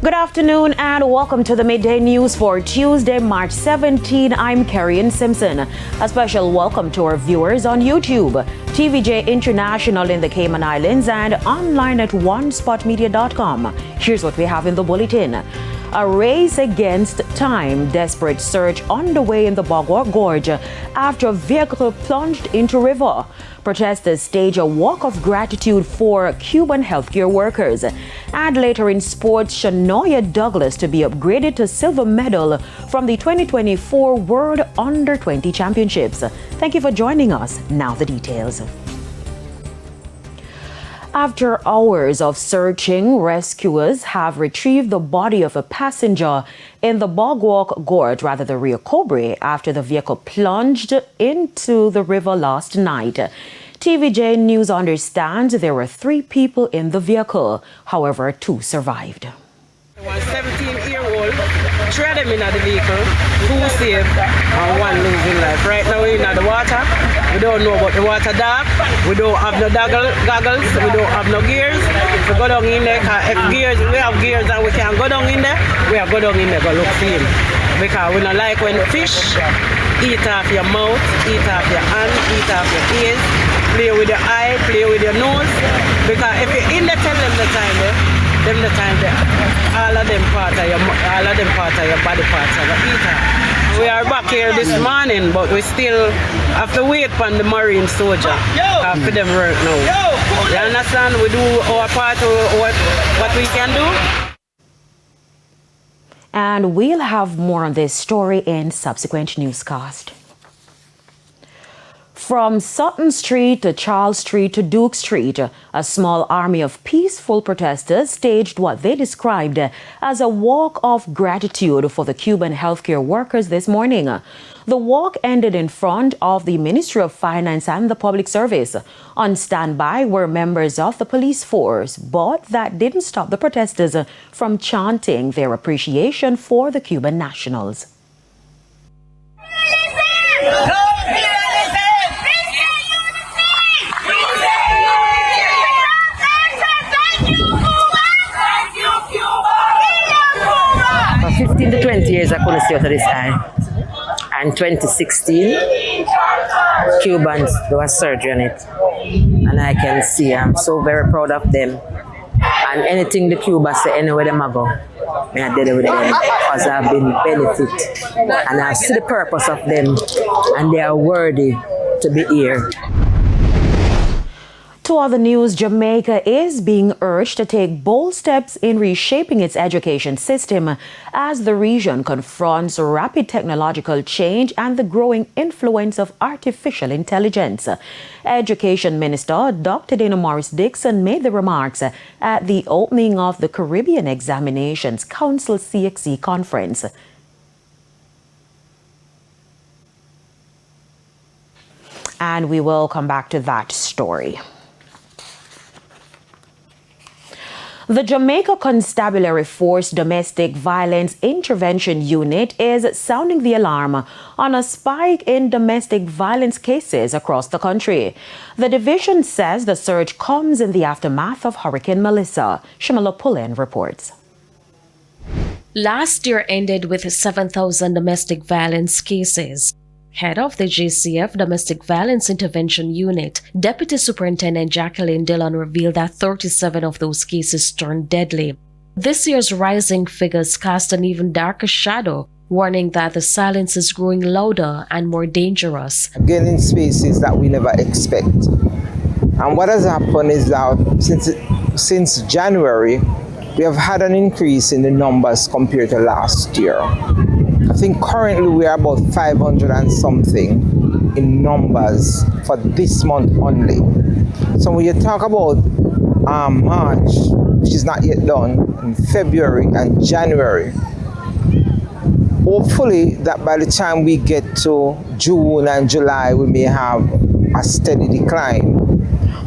Good afternoon and welcome to the Midday News for Tuesday, March 17. I'm Carrie Simpson. A special welcome to our viewers on YouTube, TVJ International in the Cayman Islands, and online at onespotmedia.com. Here's what we have in the bulletin. A race against time, desperate search underway in the Gorge after a vehicle plunged into river. Protesters stage a walk of gratitude for Cuban healthcare workers. And later in sports, Shania Douglas to be upgraded to silver medal from the 2024 World Under-20 Championships. Thank you for joining us. Now the details. After hours of searching, rescuers have retrieved the body of a passenger in the Gorge, the Rio Cobre, after the vehicle plunged into the river last night. TVJ News understands there were 3 people in the vehicle. However, 2 survived. One 17-year-old, 3 of them in the vehicle, 2 saved and 1 losing life. Right now we're in the water. We don't know about the water dark. We don't have no goggles. We don't have no gears. We go down in there. If gears, we have gears and we can go down in there. We are go down in there, go look for him. Because we don't like when fish eat off your mouth, eat off your hand, eat off your ears, play with your eye, play with your nose. Because if you're in there, tell them the time there. All of them part of your body parts are eaten. We are back here this morning, but we still have to wait for the Marine soldier for them work now. You understand? We do our part of what we can do. And we'll have more on this story in subsequent newscast. From Sutton Street to Charles Street to Duke Street, a small army of peaceful protesters staged what they described as a walk of gratitude for the Cuban healthcare workers this morning. The walk ended in front of the Ministry of Finance and the Public Service. On standby were members of the police force, but that didn't stop the protesters from chanting their appreciation for the Cuban nationals. For 15 to 20 years, I couldn't see out of this eye. And 2016, Cubans do a surgery on it. And I can see, I'm so very proud of them. And anything the Cubans say, anywhere them I go, I did it with them because I've been benefit. And I see the purpose of them, and they are worthy to be here. To other news, Jamaica is being urged to take bold steps in reshaping its education system as the region confronts rapid technological change and the growing influence of artificial intelligence. Education Minister Dr. Dana Morris-Dixon made the remarks at the opening of the Caribbean Examinations Council CXC conference. And we will come back to that story. The Jamaica Constabulary Force Domestic Violence Intervention Unit is sounding the alarm on a spike in domestic violence cases across the country. The division says the surge comes in the aftermath of Hurricane Melissa. Shamala Pullen reports. Last year ended with 7,000 domestic violence cases. Head of the JCF Domestic Violence Intervention Unit, Deputy Superintendent Jacqueline Dillon revealed that 37 of those cases turned deadly. This year's rising figures cast an even darker shadow, warning that the silence is growing louder and more dangerous. Again, in spaces that we never expect. And what has happened is that since January, we have had an increase in the numbers compared to last year. I think currently we are about 500 and something in numbers for this month only. So when you talk about March, which is not yet done, in February and January, hopefully that by the time we get to June and July, we may have a steady decline.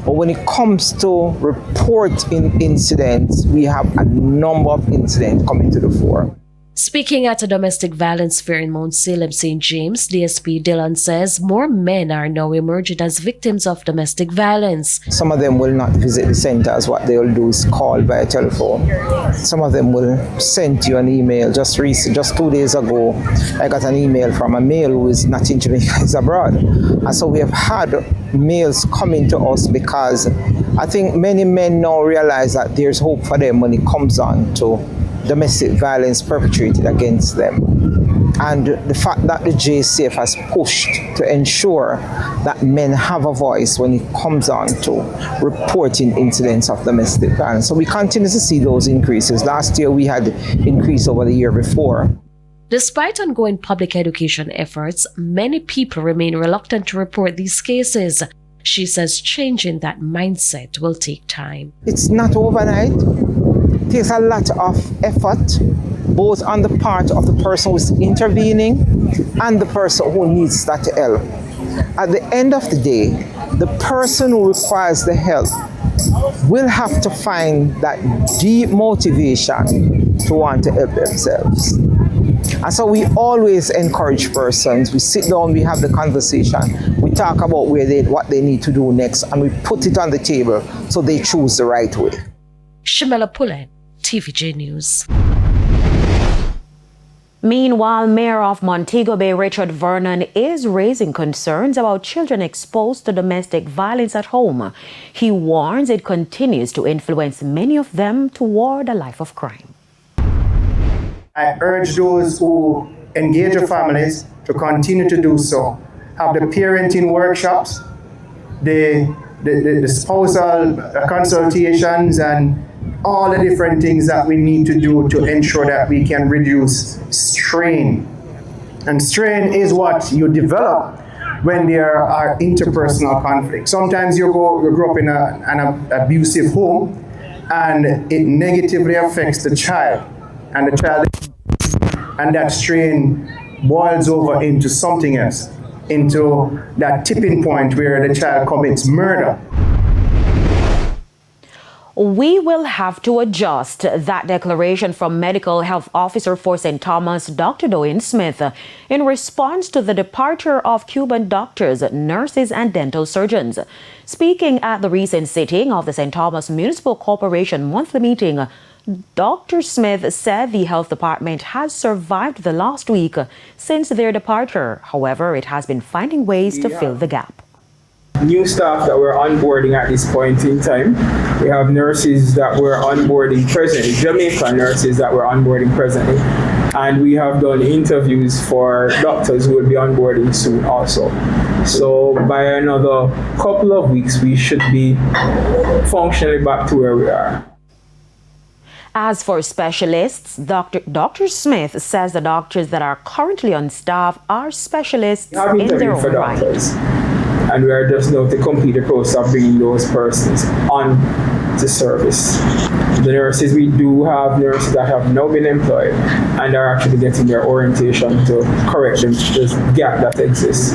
But when it comes to reporting incidents, we have a number of incidents coming to the fore. Speaking at a domestic violence fair in Mount Salem, St. James, DSP Dillon says more men are now emerging as victims of domestic violence. Some of them will not visit the centers. What they'll do is call by telephone. Some of them will send you an email. Just 2 days ago, I got an email from a male who is not in Jamaica, he's abroad. And so we have had males coming to us because I think many men now realize that there's hope for them when it comes on to domestic violence perpetrated against them. And the fact that the JCF has pushed to ensure that men have a voice when it comes on to reporting incidents of domestic violence. So we continue to see those increases. Last year we had increase over the year before. Despite ongoing public education efforts, many people remain reluctant to report these cases. She says changing that mindset will take time. It's not overnight. It takes a lot of effort, both on the part of the person who's intervening and the person who needs that help. At the end of the day, the person who requires the help will have to find that deep motivation to want to help themselves. And so we always encourage persons. We sit down, we have the conversation, we talk about what they need to do next, and we put it on the table so they choose the right way. Shamela Pullen, TVJ News. Meanwhile, Mayor of Montego Bay, Richard Vernon, is raising concerns about children exposed to domestic violence at home. He warns it continues to influence many of them toward a life of crime. I urge those who engage with families to continue to do so. Have the parenting workshops, the spousal consultations, and all the different things that we need to do to ensure that we can reduce strain. And strain is what you develop when there are interpersonal conflicts. Sometimes you grow up in an abusive home, and it negatively affects the child. And that strain boils over into something else, into that tipping point where the child commits murder. We will have to adjust. That declaration from Medical Health Officer for St. Thomas, Dr. Doane Smith, in response to the departure of Cuban doctors, nurses, and dental surgeons. Speaking at the recent sitting of the St. Thomas Municipal Corporation monthly meeting, Dr. Smith said the health department has survived the last week since their departure. However, it has been finding ways to fill the gap. New staff that we're onboarding at this point in time. We have nurses that we're onboarding presently, Jamaican nurses that we're onboarding presently. And we have done interviews for doctors who will be onboarding soon also. So by another couple of weeks, we should be functionally back to where we are. As for specialists, Dr. Smith says the doctors that are currently on staff are specialists in their own right. And we are just now to complete the process of bringing those persons on to service. The nurses, we do have nurses that have now been employed and are actually getting their orientation to correct the gap that exists.